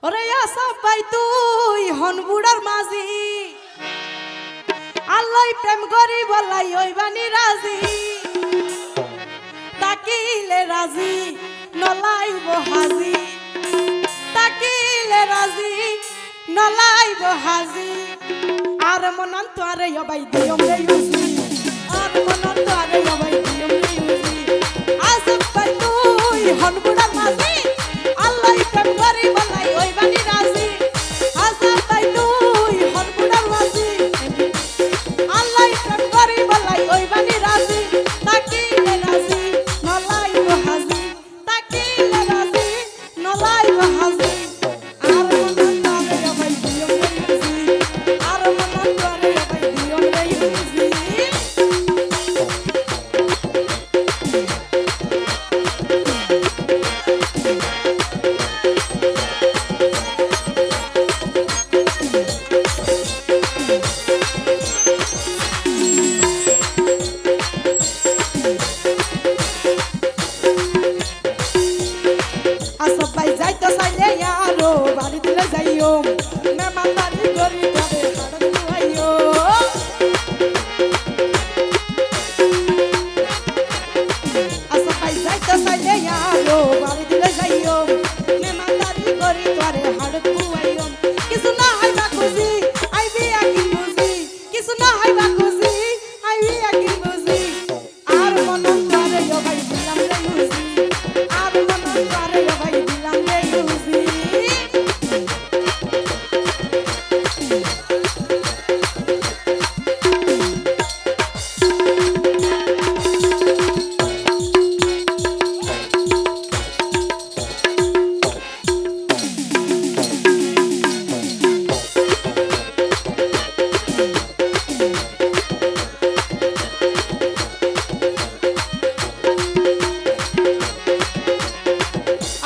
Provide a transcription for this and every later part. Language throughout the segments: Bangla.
ওরে আসব ভাই তুই হন বুড়ার মাঝি আল্লাহ প্রেম করি বলাই ওই বানি রাজি তাকিলে রাজি নলাইব হাজি তাকিলে রাজি নলাইব হাজি আর মনন তোরে ভাই দিয়ম রে ইউজি আর মনন তোরে ভাই দিয়ম রে ইউজি আসব ভাই তুই হন বুড়ার মাঝি আল্লাহ প্রেম করি বলাই ওই বানি রাজি আসব ভাই তুই হন বুড়ার মাঝি আল্লাহ প্রেম করি বলাই ওই বানি রাজি তাকিলে রাজি নলাইব হাজি তাকিলে রাজি নলাইব হাজি আর মনন তোরে ভাই দিয়ম রে ইউজি আর মনন তোরে ভাই দিয়ম রে ইউজি আসব ভাই যাইতো চাইলে আরো বাড়ি দিলে যাইও মেহমান বাড়ি করি তবে হাড় খুয়াইও আসব ভাই যাইতো চাইলে আরো বাড়ি দিলে যাইও মেহমান বাড়ি করি তবে হাড় খুয়াইও কিছু না হইবা খুশি আইবি আকি বুঝি কিছু না হইবা খুশি আইবি আকি বুঝি আর মনন তোরে ভাই দিলাম রে ইউজি আর মনন তোরে ভাই দিলাম রে ইউজি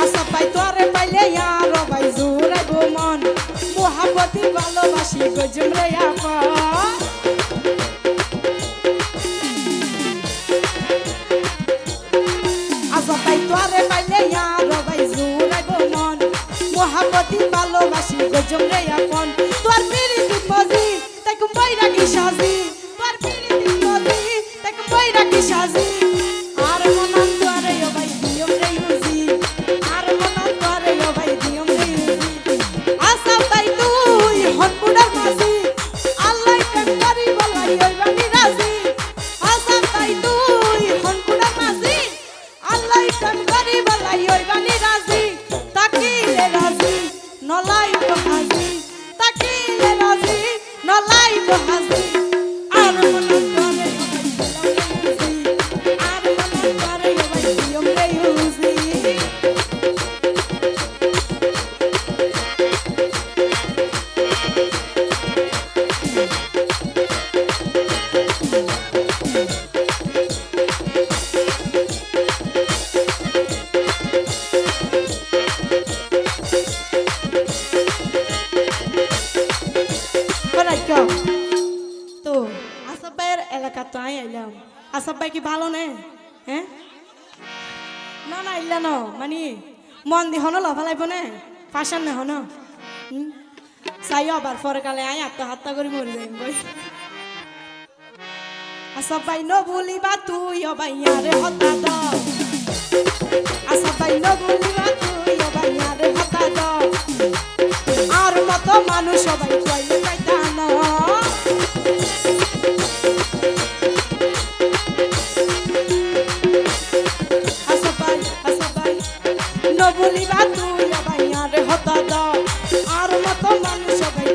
আসব ভাই তোরে পাইলে আরো ভাই জুড়াইব মন মোহাব্বতি ভালোবাসি গজম রে আপা আসব ভাই তোরে পাইলে আরো ভাই জুড়াইব মন মোহাব্বতি ভালোবাসি গজম রে আপন তোর পিরিতি মজি তাই কুম্বাই রাখি সাজি তোর পিরিতি মজি তাই কুম্বাই রাখি সাজি আর মনন তোরে ভাই দিয়ম রে ইউজি আর মনন তোরে ভাই দিয়ম রে ইউজি আসব ভাই তুই হন বুড়ার মাঝি আল্লাহ প্রেম করি বলাই ওই বানি রাজি আসব ভাই তুই হন বুড়ার মাঝি আল্লাহ প্রেম করি বলাই ওই বানি রাজি তাকিলে রাজি নলাইব হাজি তাকিলে রাজি নলাইব হাজি আর মনন তোরে ভাই দিয়ম রে ইউজি আর মনন তোরে ভাই দিয়ম রে ইউজি বলাইকো তো আসব ভাইয়ের এলাকা তো আই আইলাম আসব ভাই কি ভালো নে হ্যাঁ না না ইল্লা ন মানে মন দি হন লফালাইব নে ফাশন নে হন চাই আবার পরে কালে আই আত্মহত্যা করে মরে যাইম বই আসব ভাই ন ভুলিবা তুই অবাইয়ারে হতা দ আসব ভাই ন ভুলিবা তুই অবাইয়ারে হতা দ আর মত মানুষ সবাই কইলে যাইতা না আসব ভাই ন ভুলিবা তুই অবাইয়ারে হতা দ আর মত মানুষ সবাই